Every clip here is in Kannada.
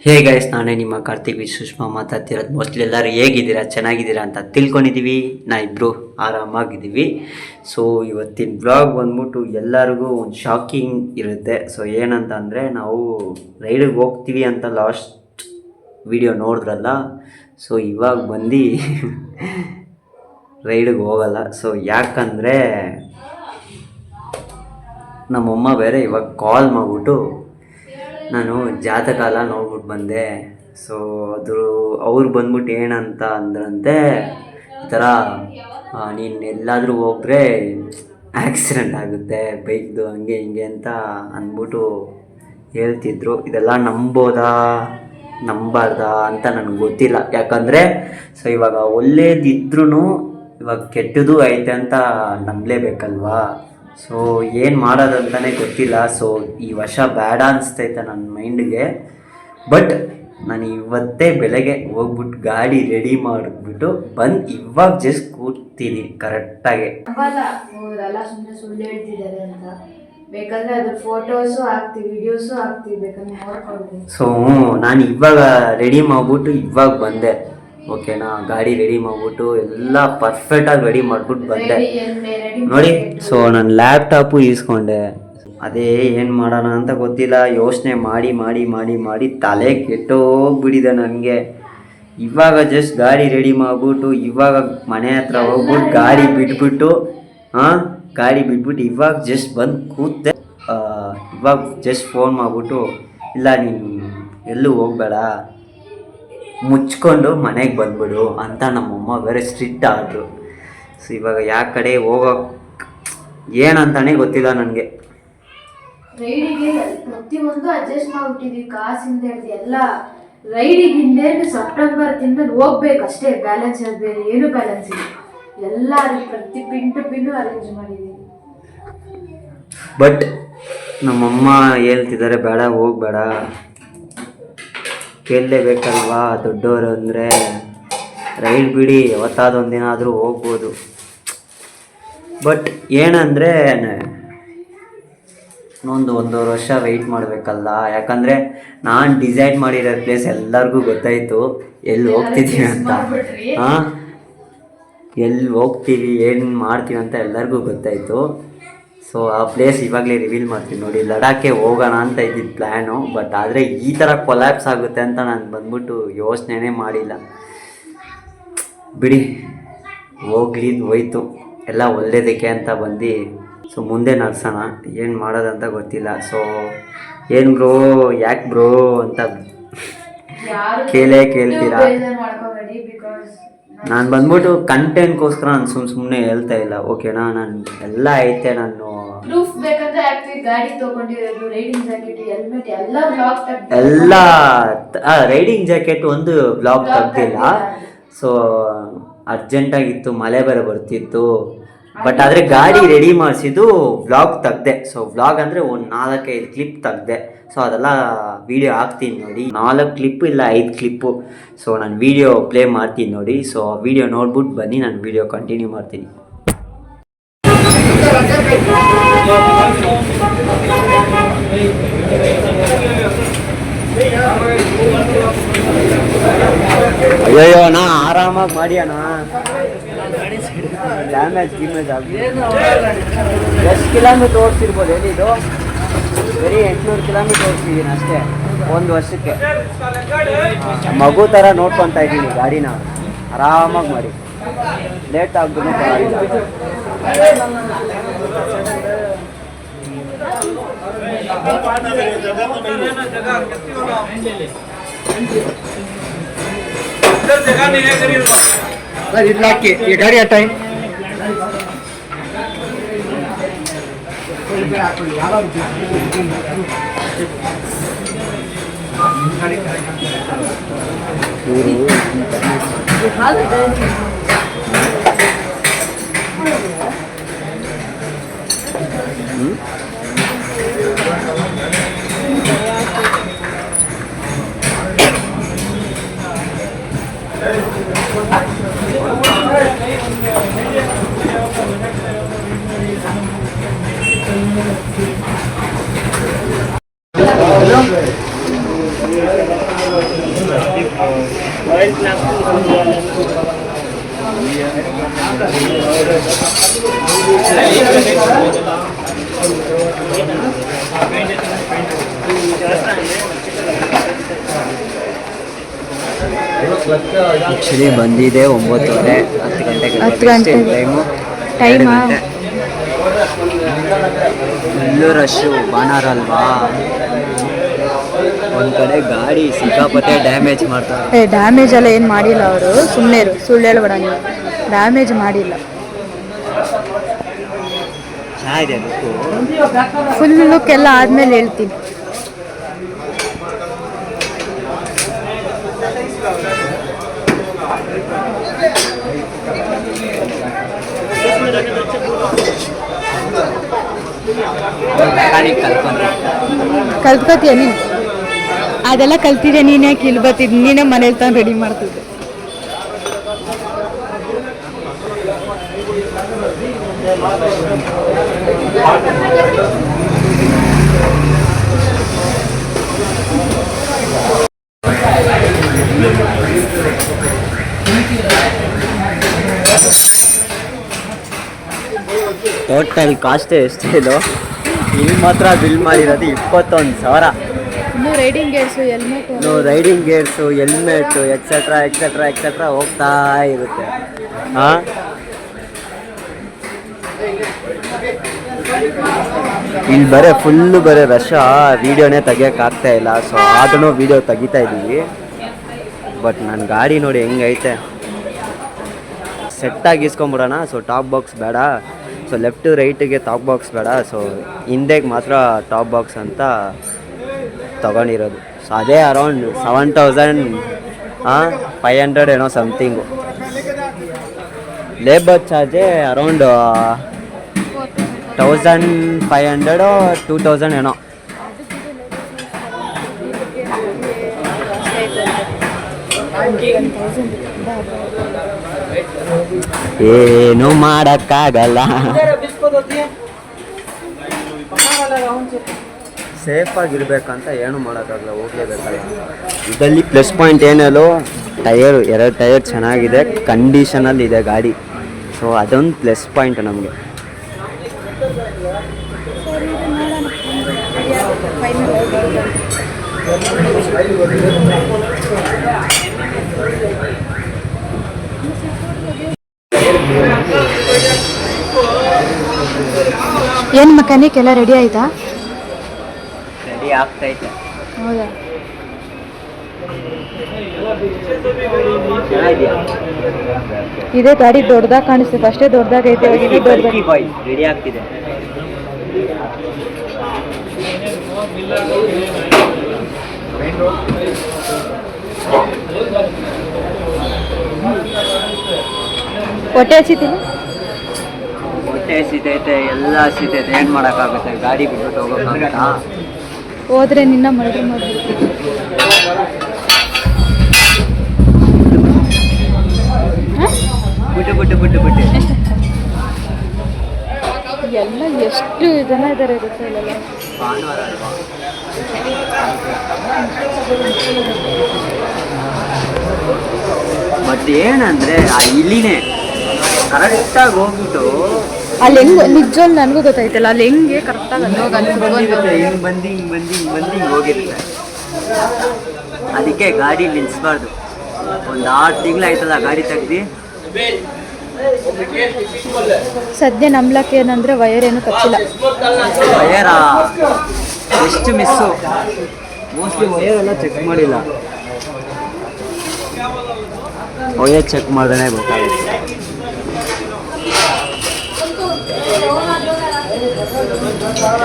ಹೇ ಗೈಸ್, ನಾನೇ ನಿಮ್ಮ ಕಾರ್ತಿಕ್ ಸುಷ್ಮಾ ಮಾತಾಡ್ತಿರೋದು. ಮೋಸ್ಟ್ಲಿ ಎಲ್ಲರೂ ಹೇಗಿದ್ದೀರಾ, ಚೆನ್ನಾಗಿದ್ದೀರಾ ಅಂತ ತಿಳ್ಕೊಂಡಿದ್ದೀವಿ. ಇಬ್ಬರು ಆರಾಮಾಗಿದ್ದೀವಿ. ಸೊ ಇವತ್ತಿನ ಬ್ಲಾಗ್ ಬಂದ್ಬಿಟ್ಟು ಎಲ್ಲರಿಗೂ ಒಂದು ಶಾಕಿಂಗ್ ಇರುತ್ತೆ. ಸೊ ಏನಂತ ಅಂದರೆ, ನಾವು ರೈಡಿಗೆ ಹೋಗ್ತೀವಿ ಅಂತ ಲಾಸ್ಟ್ ವಿಡಿಯೋ ನೋಡಿದ್ರಲ್ಲ. ಸೊ ಇವಾಗ ಬಂದು ರೈಡಿಗೆ ಹೋಗಲ್ಲ. ಸೊ ಯಾಕಂದರೆ ನಮ್ಮಮ್ಮ ಬೇರೆ ಇವಾಗ ಕಾಲ್ ಮಾಡಿಬಿಟ್ಟು ನಾನು ಜಾತಕಾಲ ನೋಡ್ಬಿಟ್ಟು ಬಂದೆ. ಸೊ ಅವ್ರು ಬಂದ್ಬಿಟ್ಟು ಏನಂತ ಅಂದ್ರಂತೆ, ಈ ಥರ ನೀನು ಎಲ್ಲಾದರೂ ಹೋಗ್ರೆ ಆಕ್ಸಿಡೆಂಟ್ ಆಗುತ್ತೆ ಬೈಕ್ದು, ಹಂಗೆ ಹಿಂಗೆ ಅಂತ ಅಂದ್ಬಿಟ್ಟು ಹೇಳ್ತಿದ್ರು. ಇದೆಲ್ಲ ನಂಬಾರ್ದಾ ಅಂತ ನನಗೆ ಗೊತ್ತಿಲ್ಲ. ಯಾಕಂದರೆ ಸೊ ಇವಾಗ ಒಳ್ಳೇದಿದ್ರೂ ಇವಾಗ ಕೆಟ್ಟದ್ದು ಐತೆ ಅಂತ ನಂಬಲೇಬೇಕಲ್ವಾ. ಸೊ ಏನು ಮಾಡೋದಂತಲೇ ಗೊತ್ತಿಲ್ಲ. ಸೊ ಈ ವರ್ಷ ಬೇಡ ಅನಿಸ್ತೈತೆ ನನ್ನ ಮೈಂಡ್ಗೆ. ಬಟ್ ನಾನು ಇವತ್ತೇ ಬೆಳಗ್ಗೆ ಹೋಗ್ಬಿಟ್ಟು ಗಾಡಿ ರೆಡಿ ಮಾಡಿಬಿಟ್ಟು ಬಂದು ಇವಾಗ ಜಸ್ಟ್ ಕೂರ್ತೀನಿ ಕರೆಕ್ಟಾಗಿ. ಸುಳ್ಳು ಹೇಳ್ತಿದ್ದಾರೆ ಅಂತ ಬೇಕಂದ್ರೆ ಅದ್ರ ಫೋಟೋಸು ಹಾಕ್ತೀವಿ, ವಿಡಿಯೋಸು ಹಾಕ್ತೀವಿ, ಬೇಕಂದ್ರೆ ನೋಡ್ಕೊಳ್ತೀವಿ. ಸೊ ನಾನು ಇವಾಗ ರೆಡಿ ಮಾಡಿಬಿಟ್ಟು ಇವಾಗ ಬಂದೆ. ಓಕೆನಾ, ಗಾಡಿ ರೆಡಿ ಮಾಡಿಬಿಟ್ಟು ಎಲ್ಲ ಪರ್ಫೆಕ್ಟಾಗಿ ರೆಡಿ ಮಾಡಿಬಿಟ್ಟು ಬಂದೆ ನೋಡಿ. ಸೊ ನಾನು ಲ್ಯಾಪ್ಟಾಪು ಈಸ್ಕೊಂಡೆ. ಅದೇ ಏನು ಮಾಡೋಣ ಅಂತ ಗೊತ್ತಿಲ್ಲ. ಯೋಚನೆ ಮಾಡಿ ಮಾಡಿ ಮಾಡಿ ಮಾಡಿ ತಲೆ ಕೆಟ್ಟೋಗ್ಬಿಟ್ಟಿದೆ ನನಗೆ. ಇವಾಗ ಜಸ್ಟ್ ಗಾಡಿ ರೆಡಿ ಮಾಡಿಬಿಟ್ಟು ಇವಾಗ ಮನೆ ಹತ್ರ ಹೋಗ್ಬಿಟ್ಟು ಗಾಡಿ ಬಿಟ್ಬಿಟ್ಟು ಇವಾಗ ಜಸ್ಟ್ ಬಂದು ಕೂತೆ. ಇವಾಗ ಜಸ್ಟ್ ಫೋನ್ ಮಾಡಿಬಿಟ್ಟು, ಇಲ್ಲ ನೀನು ಎಲ್ಲೂ ಹೋಗಬೇಡ, ಮುಚ್ಕೊಂಡು ಮನೆಗೆ ಬಂದ್ಬಿಡು ಅಂತ ನಮ್ಮಮ್ಮ ಬೇರೆ ಸ್ಟ್ರಿಕ್ಟ್ ಆದರು. ಸೊ ಇವಾಗ ಯಾವ ಕಡೆ ಹೋಗೋಕೆ ಏನಂತಾನೆ ಗೊತ್ತಿಲ್ಲ ನನಗೆ. ರೈಡಿಗೆ ಪ್ರತಿಯೊಂದು ಅಡ್ಜಸ್ಟ್ ಮಾಡಿಬಿಟ್ಟಿದ್ವಿ, ಕಾಸಿಂದ ಹಿಡಿದು ಎಲ್ಲ. ರೈಡಿಗೆ ಹಿಂದೆ ಸೆಪ್ಟೆಂಬರ್ ತಿಂಗಳು ಹೋಗ್ಬೇಕು ಅಷ್ಟೇ, ಬ್ಯಾಲೆನ್ಸ್ ಇರೋದು, ಬೇರೆ ಏನು ಬ್ಯಾಲೆನ್ಸ್ ಇಲ್ಲ. ಎಲ್ಲ ಪ್ರತಿ ಪಿನ್ನು ಅರೇಂಜ್ ಮಾಡಿದ್ದೀವಿ. ಬಟ್ ನಮ್ಮಮ್ಮ ಹೇಳ್ತಿದ್ದಾರೆ, ಬೇಡ ಹೋಗಬೇಡ, ಕೇಳಲೇಬೇಕಲ್ವಾ ದೊಡ್ಡವರು ಅಂದರೆ. ರೈಡ್ ಬಿಡಿ, ಯಾವತ್ತಾದ ಒಂದಿನ ಆದರೂ ಹೋಗ್ಬೋದು. ಬಟ್ ಏನಂದರೆ ಒಂದೂವರೆ ವರ್ಷ ವೆಯ್ಟ್ ಮಾಡಬೇಕಲ್ಲ. ಯಾಕಂದರೆ ನಾನು ಡಿಸೈಡ್ ಮಾಡಿರೋ ಪ್ಲೇಸ್ ಎಲ್ಲರಿಗೂ ಗೊತ್ತಾಯಿತು, ಎಲ್ಲಿ ಹೋಗ್ತಿದ್ದೀವಿ ಅಂತ. ಎಲ್ಲಿ ಹೋಗ್ತೀವಿ, ಏನು ಮಾಡ್ತೀವಿ ಅಂತ ಎಲ್ಲರಿಗೂ ಗೊತ್ತಾಯಿತು. ಸೊ ಆ ಪ್ಲೇಸ್ ಇವಾಗಲೇ ರಿವೀಲ್ ಮಾಡ್ತೀನಿ ನೋಡಿ. ಲಡಾಖ್ಗೆ ಹೋಗೋಣ ಅಂತ ಇದ್ದಿದ್ದು ಪ್ಲ್ಯಾನು. ಬಟ್ ಆದರೆ ಈ ಥರ ಕೊಲ್ಯಾಪ್ಸ್ ಆಗುತ್ತೆ ಅಂತ ನಾನು ಬಂದ್ಬಿಟ್ಟು ಯೋಚನೆ ಮಾಡಿಲ್ಲ. ಬಿಡಿ, ಹೋಯ್ತು, ಎಲ್ಲ ಒಳ್ಳೇದಕ್ಕೆ ಅಂತ ಬಂದು. ಸೊ ಮುಂದೆ ನಡ್ಸೋಣ, ಏನು ಮಾಡೋದಂತ ಗೊತ್ತಿಲ್ಲ. ಸೊ ಏನು ಬ್ರೋ, ಯಾಕೆ ಬ್ರೋ ಅಂತ ಕೇಳ್ತೀರಾ. ನಾನು ಬಂದ್ಬಿಟ್ಟು ಕಂಟೆಂಟ್ಗೋಸ್ಕರ ನಾನು ಸುಮ್ಮನೆ ಹೇಳ್ತಾ ಇಲ್ಲ, ಓಕೆನಾ. ನಾನು ಎಲ್ಲ ಐತೆ, ನಾನು ಪ್ರೂಫ್ ಬೇಕಂದ್ರೆ ಹಾಕ್ತೀವಿ. ಗಾಡಿ ತಗೊಂಡಿರೋದು, ರೈಡಿಂಗ್ ಜಾಕೆಟ್, ಹೆಲ್ಮೆಟ್ ಎಲ್ಲ ಬ್ಲಾಗ್ ಎಲ್ಲ ರೈಡಿಂಗ್ ಜಾಕೆಟ್ ಒಂದು ಬ್ಲಾಗ್ ತೆಗ್ದಿಲ್ಲ. ಸೊ ಅರ್ಜೆಂಟಾಗಿತ್ತು, ಮಳೆ ಬೇರೆ ಬರ್ತಿತ್ತು. ಬಟ್ ಆದರೆ ಗಾಡಿ ರೆಡಿ ಮಾಡಿಸಿದ್ದು ವ್ಲಾಗ್ ತೆಗ್ದೆ. ಸೊ ವ್ಲಾಗ್ ಅಂದರೆ ಒಂದು 4-5 ಕ್ಲಿಪ್ ತೆಗ್ದೆ. ಸೊ ಅದೆಲ್ಲ ವೀಡಿಯೋ ಹಾಕ್ತೀನಿ ನೋಡಿ. 4 ಕ್ಲಿಪ್ಪು ಇಲ್ಲ 5 ಕ್ಲಿಪ್ಪು. ಸೊ ನಾನು ವೀಡಿಯೋ ಪ್ಲೇ ಮಾಡ್ತೀನಿ ನೋಡಿ. ಸೊ ಆ ವೀಡಿಯೋ ನೋಡ್ಬಿಟ್ಟು ಬನ್ನಿ, ನಾನು ವೀಡಿಯೋ ಕಂಟಿನ್ಯೂ ಮಾಡ್ತೀನಿ. ಅಯ್ಯೋ ಅಣ್ಣ, ಆರಾಮಾಗಿ ಮಾಡಿ ಅಣ್ಣ, ಡ್ಯಾಮೇಜ್ ಆಗಿದೆ. ಎಷ್ಟು ಕಿಲೋಮೀಟ್ರ್ ಓಡಿಸಿರ್ಬೋದು ಹೇಳಿ? ಇದು ಬರೀ 800 ಕಿಲೋಮೀಟ್ರ್ ಓಡಿಸಿದ್ದೀನಿ ಅಷ್ಟೇ ಒಂದು ವರ್ಷಕ್ಕೆ. ಮಗು ಥರ ನೋಡ್ಕೊತಾ ಇದ್ದೀನಿ ಗಾಡಿನ. ಆರಾಮಾಗಿ ಮಾಡಿ, ಲೇಟ್ ಆಗ್ಬಿಟ್ಟು ಪರವಾಗಿಲ್ಲ. ये गाड़ी हटाए. ಆ್ಯಕ್ಚುಲಿ ಬಂದಿದೆ 9:30 10 ಗಂಟೆಗೆ ಟೈಮು ಫುಲ್ಲು ರಶ್ಶು ಭಾನುವಾರ ಅಲ್ವಾ. ಒಂದು ಕಡೆ ಗಾಡಿ ಸಿಕ್ಕಾಪಟ್ಟೆ ಡ್ಯಾಮೇಜ್ ಮಾಡ್ತಾರೆ. ಡ್ಯಾಮೇಜ್ ಎಲ್ಲ ಏನು ಮಾಡಿಲ್ಲ ಅವರು, ಸುಮ್ಮನೆ ಸುಳ್ಳು ಹೇಳ್ಬೇಡ ನೀವು, ಡ್ಯಾಮೇಜ್ ಮಾಡಿಲ್ಲ. ಚೆನ್ನಾಗಿದೆ ಲುಕ್ಕು. ಫುಲ್ ಲುಕ್ ಎಲ್ಲ ಆದಮೇಲೆ ಹೇಳ್ತೀನಿ. ಕಲ್ತ್ಕೋತೀಯ ನೀನು? ಅದೆಲ್ಲ ಕಲ್ತಿದ್ದೆ, ನೀನೇ ಕಿಲ್ ಬರ್ತಿದ್ದು, ನೀನೇ ಮನೇಲಿ ತಂದು ರೆಡಿ ಮಾಡ್ತಿದ್ದೆ. ಟೋಟಲ್ ಕಾಸ್ಟ್ ಎಷ್ಟೇ ಇದು, ಇಲ್ಲಿ ಮಾತ್ರ ಬಿಲ್ ಮಾಡಿರೋದು 21,000. Riding gears, helmet, riding gears, helmet etcetera etcetera etcetera ಹೋಗ್ತಾ ಇರುತ್ತೆ. ಹಾಂ, ಇಲ್ಲಿ ಫುಲ್ಲು ರಶ್. ವೀಡಿಯೋನೇ ತೆಗಿಯೋಕ್ಕಾಗ್ತಾ ಇಲ್ಲ. ಸೊ ಆದ್ರೂ ವೀಡಿಯೋ ತೆಗಿತಾ ಇದ್ದೀವಿ. ಬಟ್ ನನ್ನ ಗಾಡಿ ನೋಡಿ ಹೆಂಗೈತೆ, ಸೆಟ್ಟಾಗಿ ಇಸ್ಕೊಂಬಿಡೋಣ. ಸೊ ಟಾಪ್ ಬಾಕ್ಸ್ ಬೇಡ, ಸೊ ಲೆಫ್ಟು ರೈಟಿಗೆ ಟಾಪ್ ಬಾಕ್ಸ್ ಬೇಡ, ಸೊ ಹಿಂದೆಗೆ ಮಾತ್ರ ಟಾಪ್ ಬಾಕ್ಸ್ ಅಂತ ತೊಗೊಂಡಿರೋದು. ಸೊ ಅದೇ ಅರೌಂಡ್ 7,500 ಏನೋ ಸಮಥಿಂಗು. ಲೇಬರ್ ಚಾರ್ಜೇ ಅರೌಂಡ್ 1,500 2,000 ಏನೋ. ಏನು ಮಾಡೋಕ್ಕಾಗಲ್ಲ, ಸೇಫಾಗಿರ್ಬೇಕಂತ ಏನು ಮಾಡೋಕ್ಕಾಗಲ್ಲ, ಹೋಗ್ಲೇಬೇಕಲ್ಲ. ಇದರಲ್ಲಿ ಪ್ಲಸ್ ಪಾಯಿಂಟ್ ಏನೇಳು, ಟೈರು 2 ಟೈರ್ ಚೆನ್ನಾಗಿದೆ, ಕಂಡೀಷನಲ್ಲಿ ಇದೆ ಗಾಡಿ. ಸೊ ಅದೊಂದು ಪ್ಲಸ್ ಪಾಯಿಂಟ್ ನಮಗೆ. ಏನು ಮೆಕ್ಯಾನಿಕ್ ಎಲ್ಲ ರೆಡಿ ಆಯ್ತಾ? ರೆಡಿ ಆಗ್ತೈತೆ. ಹೌದಾ? ಇದೇ ಗಾಡಿ ದೊಡ್ಡದಾಗ ಕಾಣಿಸ್ತದೆ, ಅಷ್ಟೇ ದೊಡ್ಡದಾಗೈತೆ. ರೆಡಿ ಆಗ್ತಿದೆ. ಹೊಟ್ಟೆ ಹಸಿತಿಲ್ಲ? ಹೊಟ್ಟೆ ಹಸಿತೈತೆ, ಎಲ್ಲ ಹಸಿತೈತೆ, ಏನು ಮಾಡೋಕ್ಕಾಗುತ್ತೆ? ಗಾಡಿ ಬಿಟ್ಬಿಟ್ಟು ಹೋಗೋಕ್ಕಾಗುತ್ತಾ? ಹೋದ್ರೆ ನಿನ್ನ ಮರ್ಡರ್ ಮಾಡ್ಬೇಕು. ಬಿಟ್ಟು ಎಲ್ಲ ಎಷ್ಟು ಜನ ಇದ್ದಾರೆ ಗೊತ್ತಿಲ್ಲ. ಭಾನುವಾರ ಅಲ್ವಾ? ಬಟ್ ಏನಂದ್ರೆ ಆ ಇಲ್ಲಿನೇ ಕರೆಕ್ಟಾಗಿ ಹೋಗ್ಬಿಟ್ಟು ಅಲ್ಲಿ ಹೆಂಗ್ ನಿಜವಾಗ್ ನನಗೂ ಗೊತ್ತಾಯ್ತಲ್ಲ, ಅಲ್ಲಿ ಹೆಂಗೆ ಕರೆಕ್ಟಾಗಿ ಹಿಂಗೆ ಬಂದು ಹೋಗಿರುತ್ತೆ. ಅದಕ್ಕೆ ಗಾಡಿ ನಿಲ್ಲಿಸ್ಬಾರ್ದು. ಒಂದು 6 ತಿಂಗಳಾಯ್ತಲ್ಲ ಗಾಡಿ ತೆಗ್ದು. ಸದ್ಯ ನಂಬ್ಲಕ್ಕೆ ಏನಂದ್ರೆ ವಯರ್ ಏನು ಕಚ್ಚಿಲ್ಲ. ವಯರ ಎಷ್ಟು ಮಿಸ್ಸು, ಮೋಸ್ಟ್ಲಿ ವಯರ್ ಎಲ್ಲ ಚೆಕ್ ಮಾಡಿಲ್ಲ. ವಯರ್ ಚೆಕ್ ಮಾಡಿದ್ರೆ ಗೊತ್ತಾಗುತ್ತೆ.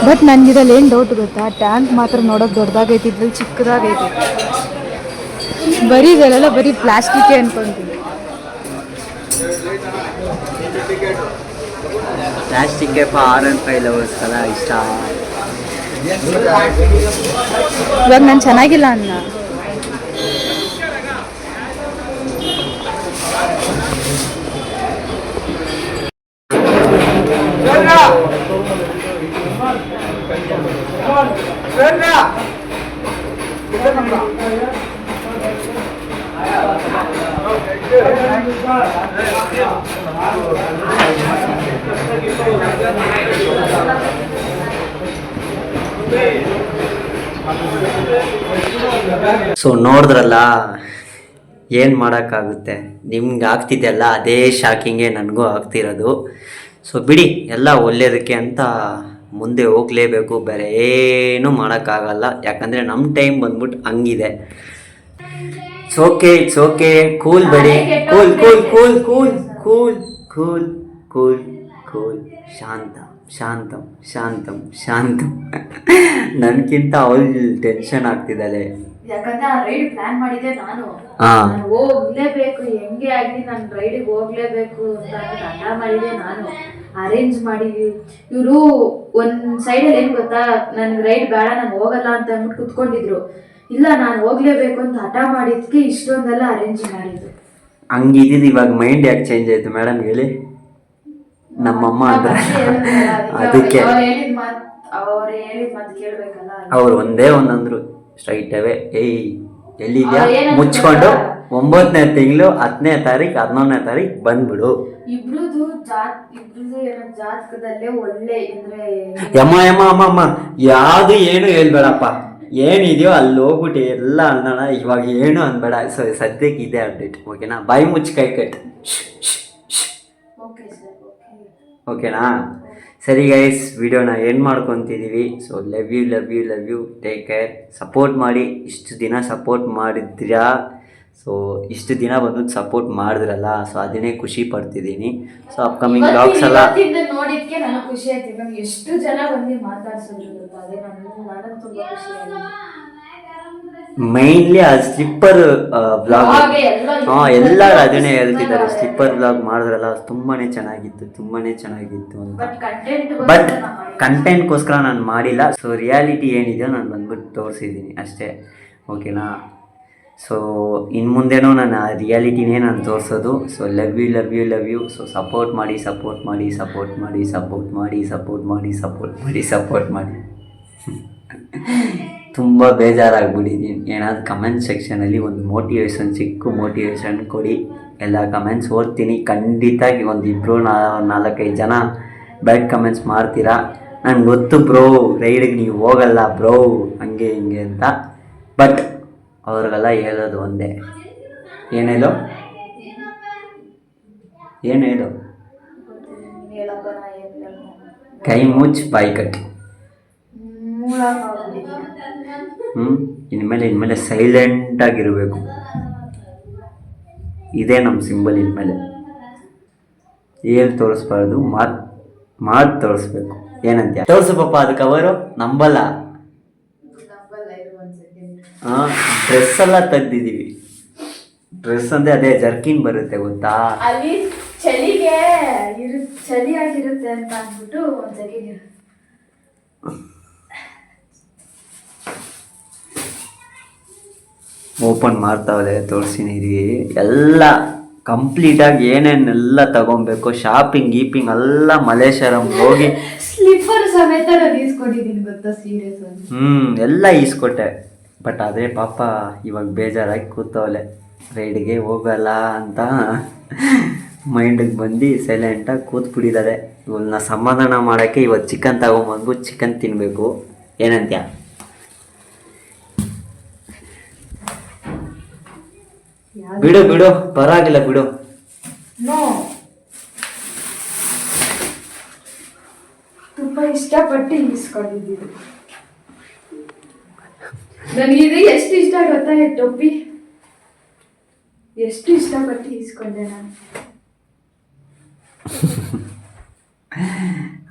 ಬಟ್ ನನಗಿದಲ್ಲಿ ಏನು ಡೌಟ್ ಗೊತ್ತಾ, ಟ್ಯಾಂಕ್ ಮಾತ್ರ ನೋಡೋಕೆ ದೊಡ್ಡದಾಗೈತಿ, ಇದ್ರಲ್ಲಿ ಚಿಕ್ಕದಾಗೈತಿ. ಬರೀ ಇದೆಲ್ಲ ಬರೀ ಪ್ಲಾಸ್ಟಿಕ್ಕೇ ಅನ್ಕೊಂತೀನಿ. ಪ್ಲಾಸ್ಟಿಕ್ಗೆ R15 ಲವರ್ಸ್ಗೆಲ್ಲ ಇಷ್ಟ. ಇವಾಗ ನಾನು ಚೆನ್ನಾಗಿಲ್ಲ ಅನ್ನ. ಸೊ ನೋಡಿದ್ರಲ್ಲ, ಏನು ಮಾಡೋಕ್ಕಾಗುತ್ತೆ, ನಿಮ್ಗೆ ಆಗ್ತಿದೆಯಲ್ಲ ಅದೇ ಶಾಕಿಂಗೇ ನನಗೂ ಆಗ್ತಿರೋದು. ಸೊ ಬಿಡಿ, ಎಲ್ಲ ಒಳ್ಳೆಯದಕ್ಕೆ ಅಂತ ಮುಂದೆ ಹೋಗಲೇಬೇಕು, ಬೇರೆ ಏನೂ ಮಾಡೋಕ್ಕಾಗಲ್ಲ. ಯಾಕಂದರೆ ನಮ್ಮ ಟೈಮ್ ಬಂದ್ಬಿಟ್ಟು ಹಂಗಿದೆ. ಇಟ್ಸ್ ಓಕೆ, ಕೂಲ್ ಬೇಡಿ, cool cool cool cool cool cool cool cool ಶಾಂತಂ ಶಾಂತಂ ಶಾಂತಂ ಶಾಂತಂ. ನನಗಿಂತ ಅವಳು ಟೆನ್ಷನ್ ಆಗ್ತಿದ್ದಾಳೆ. ಯಾಕಂದ್ರೆ ಆ ರೈಡ್ ಪ್ಲಾನ್ ಮಾಡಿದ್ದೆ ನಾನು ಹೋಗ್ಲೇಬೇಕು, ಹೆಂಗೆ ಆಗಲಿ ನಾನು ರೈಡಿಗೆ ಹೋಗ್ಲೇಬೇಕು ಅಂತ ಹಠ ಮಾಡಿದೆ. ನಾನು ಅರೇಂಜ್ ಮಾಡಿದ್ವಿ. ಇವರು ಒಂದ್ ಸೈಡಲ್ಲಿ ಏನ್ ಗೊತ್ತಾ, ನನ್ಗೆ ರೈಡ್ ಬೇಡ, ನಾನು ಹೋಗಲ್ಲ ಅಂತ ಅಂದ್ಬಿಟ್ಟು ಕುತ್ಕೊಂಡಿದ್ರು. ಇಲ್ಲ, ನಾನು ಹೋಗ್ಲೇಬೇಕು ಅಂತ ಹಠ ಮಾಡಿದ್ಕೆ ಇಷ್ಟೊಂದೆಲ್ಲ ಅರೇಂಜ್ ಮಾಡಿದ್ರು. ಹಂಗಿದ್ದು ಇವಾಗ ಮೈಂಡ್ ಯಾಕೆ ಚೇಂಜ್ ಆಯ್ತು ಮೇಡಮ್ ಹೇಳಿ? ನಮ್ಮಮ್ಮ ಅಂದ್ರೆ ಅದಕ್ಕೆ ಅವ್ರು ಹೇಳಿದ ಮಾತು ಕೇಳ್ಬೇಕಲ್ಲ. ಅವ್ರು ಒಂದೇ ಒಂದಂದ್ರು ಸ್ಟ್ರೈಟ್ ಅವೇ, ಏಯ್ ಎಲ್ಲಿದ್ಯಾ, ಮುಚ್ಕೊಂಡು 9ನೇ ತಿಂಗಳು 10ನೇ ತಾರೀಕು 11ನೇ ತಾರೀಕು ಬಂದ್ಬಿಡು. ಇಬ್ರದು ಏನೋ ಜಾತಕದಲ್ಲೇ ಒಳ್ಳೆ ಅಂದ್ರೆ ಯಮ್ಮ ಯಾವುದು ಏನು ಹೇಳ್ಬೇಡಪ್ಪ, ಏನಿದೆಯೋ ಅಲ್ಲಿ ಹೋಗ್ಬಿಟ್ಟು ಎಲ್ಲ ಅನ್ನೋಣ. ಇವಾಗ ಏನು ಅನ್ಬೇಡ. ಸೊ ಸದ್ಯಕ್ಕೆ ಇದೆ ಅಪ್ಡೇಟ್, ಓಕೆನಾ? ಬಾಯಿ ಮುಚ್ಚಿ ಕೈ ಕಟ್. ಓಕೆನಾ? ಸರಿ ಗೈಸ್, ವಿಡಿಯೋನ ಏನು ಮಾಡ್ಕೊತಿದ್ದೀವಿ. So love you, take care. Support ಮಾಡಿ, ಇಷ್ಟು ದಿನ ಸಪೋರ್ಟ್ ಮಾಡಿದ್ರಾ. ಸೊ ಇಷ್ಟು ದಿನ ಬಂದು ಸಪೋರ್ಟ್ ಮಾಡಿದ್ರಲ್ಲ, ಸೊ ಅದನ್ನೇ ಖುಷಿ ಪಡ್ತಿದ್ದೀನಿ. ಸೊ ಅಪ್ಕಮಿಂಗ್ ಬ್ಲಾಗ್ಸ್ ಎಲ್ಲ ನೋಡಿದ್ಕೆ ನನಗೆ ಖುಷಿ ಆಯ್ತು. ನಮ್ಗೆ ಎಷ್ಟು ಜನ ಬಂದು ಮಾತಾಡ್ಸಿದ್ರು ಗೊತ್ತಾ, ಅದೇ ನನಗೆ ತುಂಬಾ ಖುಷಿ ಆಯ್ತು. ಮೈನ್ಲಿ ಆ ಸ್ಲಿಪ್ಪರ್ ಬ್ಲಾಗ್, ಎಲ್ಲರೂ ಅದನ್ನೇ ಹೇಳ್ತಿದ್ದಾರೆ. ಸ್ಲಿಪ್ಪರ್ ಬ್ಲಾಗ್ ಮಾಡಿದ್ರಲ್ಲ, ತುಂಬಾನೇ ಚೆನ್ನಾಗಿತ್ತು ಅಂತ. ಬಟ್ ಕಂಟೆಂಟ್ಗೋಸ್ಕರ ನಾನು ಮಾಡಿಲ್ಲ. ಸೊ ರಿಯಾಲಿಟಿ ಏನಿದೆಯೋ ನಾನು ಬಂದ್ಬಿಟ್ಟು ತೋರಿಸಿದ್ದೀನಿ ಅಷ್ಟೇ, ಓಕೆನಾ? ಸೊ ಇನ್ನು ಮುಂದೆನೂ ನಾನು ಆ ರಿಯಾಲಿಟಿನೇ ನಾನು ತೋರಿಸೋದು. So love you. So support ಮಾಡಿ. ತುಂಬ ಬೇಜಾರಾಗ್ಬಿಟ್ಟಿದ್ದೀನಿ. ಏನಾದರೂ ಕಮೆಂಟ್ ಸೆಕ್ಷನಲ್ಲಿ ಒಂದು ಚಿಕ್ಕ ಮೋಟಿವೇಶನ್ ಕೊಡಿ. ಎಲ್ಲ ಕಮೆಂಟ್ಸ್ ಓದ್ತೀನಿ ಖಂಡಿತಾಗಿ. ಒಂದು 4-5 ಜನ ಬ್ಯಾಡ್ ಕಮೆಂಟ್ಸ್ ಮಾಡ್ತೀರಾ. ನನಗೆ ಗೊತ್ತು ಬ್ರೋ, ರೈಡಿಗೆ ನೀವು ಹೋಗಲ್ಲ ಬ್ರೋ, ಹಂಗೆ ಹಿಂಗೆ ಅಂತ. ಬಟ್ ಅವ್ರಿಗೆಲ್ಲ ಹೇಳೋದು ಒಂದೇ, ಏನು ಹೇಳು, ಕೈ ಮುಚ್ಚಿ ಬಾಯಿ ಕಟ್ಟಿ. ಇನ್ಮೇಲೆ ಸೈಲೆಂಟಾಗಿರಬೇಕು. ಇದೇ ನಮ್ಮ ಸಿಂಬಲ್. ಇನ್ಮೇಲೆ ಏನು ತೋರಿಸ್ಬಾರ್ದು, ಮಾತು ತೋರಿಸ್ಬೇಕು. ಏನಂತ ತೋರಿಸು ಪಾಪ, ಅದು ಕವರು ನಂಬಲ್ಲ. ಡ್ರೆಸ್ ಎಲ್ಲ ತೆಗ್ದಿದ್ದೀವಿ. ಡ್ರೆಸ್ ಅಂದ್ರೆ ಅದೇ ಜರ್ಕಿನ್ ಬರುತ್ತೆ ಗೊತ್ತಾ, ಅಲ್ಲಿ ಚಳಿಯಾಗಿರುತ್ತೆ ಅಂತ ಅಂದ್ಬಿಟ್ಟು ಒಂದು ಜರ್ಕಿನ್ ಓಪನ್ ಮಾಡ್ತಾವಲೆ, ತೋರಿಸ್ತೀನಿ. ಎಲ್ಲ ಕಂಪ್ಲೀಟಾಗಿ ಏನೇನೆಲ್ಲ ತಗೊಬೇಕು, ಶಾಪಿಂಗ್ ಎಲ್ಲ ಮಲೇಶ್ವರಂ ಹೋಗಿ ಸ್ಲಿಪ್ಪರ್ ಸಮೇತ ನಾನು ಈಸ್ಕೊಂಡಿದ್ದೀನಿ ಗೊತ್ತಾ, ಸೀರಿಯಸ್ ಆಗಿ. ಎಲ್ಲ ಈಸ್ಕೊಟ್ಟೆ. ಬಟ್ ಆದರೆ ಪಾಪ ಇವಾಗ ಬೇಜಾರಾಗಿ ಕೂತವಲೆ, ರೈಡಿಗೆ ಹೋಗಲ್ಲ ಅಂತ ಮೈಂಡಿಗೆ ಬಂದು ಸೈಲೆಂಟಾಗಿ ಕೂತ್ಬಿಟ್ಟಿದ್ದಾರೆ. ಇವಳನ್ನ ಸಮಾಧಾನ ಮಾಡೋಕ್ಕೆ ಇವತ್ತು ಚಿಕನ್ ತಗೊಂಬಂದ್ಬಿಟ್ಟು ಚಿಕನ್ ತಿನ್ನಬೇಕು. ಏನಂತ್ಯ? ಬಿಡು ಪರವಾಗಿಲ್ಲ ಬಿಡು. ತುಂಬಾ ಇಷ್ಟಪಟ್ಟು ಈಸ್ಕೊಂಡಿದ್ದೀನಿ. ನನಗಿದು ಎಷ್ಟು ಇಷ್ಟ ಗೊತ್ತಾ, ಟೊಪ್ಪಿ ಎಷ್ಟು ಇಷ್ಟಪಟ್ಟು ಈಸ್ಕೊಂಡೆ ನಾನು.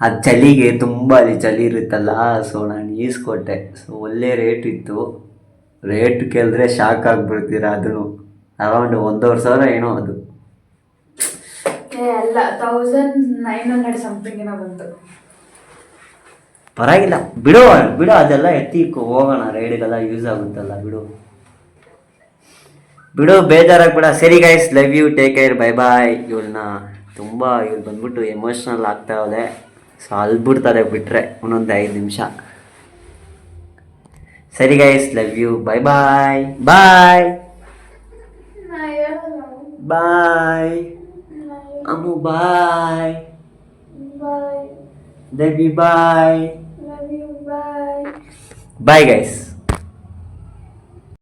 ಅದು ಚಳಿಗೆ ತುಂಬ ಅಲ್ಲಿ ಚಳಿ ಇರುತ್ತಲ್ಲ, ಸೊ ನಾನು ಈಸ್ಕೊಟ್ಟೆ. ಸೊ ಒಳ್ಳೆ ರೇಟ್ ಇತ್ತು. ರೇಟ್ ಕೇಳಿದ್ರೆ ಶಾಕ್ ಆಗಿಬಿಡ್ತೀರ. ಅದನ್ನು ಅರೌಂಡ್ 1,500 ಏನೋ. ಅದು ಅಲ್ಲ, 1900 ಸಮಥಿಂಗ್ ಏನೋ ಬಂತು. ಪರವಾಗಿಲ್ಲ, ಬಿಡು ಅದೆಲ್ಲ ಎತ್ತಿ ಹೋಗೋಣ, ರೈಡಿಗೆಲ್ಲ ಯೂಸ್ ಆಗುತ್ತಲ್ಲ. ಬಿಡು ಬೇಜಾರಾಗ್ಬಿಡ. ಸರಿ guys, love you, take care, bye. ಇವಳು ಬಂದ್ಬಿಟ್ಟು ಎಮೋಷ್ನಲ್ ಆಗ್ತಾವಳೆ. ಸೊ ಅಲ್ಬಿಡ್ತಾರೆ ಬಿಟ್ರೆ ಒಂದೊಂದು 5 ನಿಮಿಷ. ಸರಿ guys, love you, bye. Bye Ammu, bye bye Devi, bye love you bye bye guys.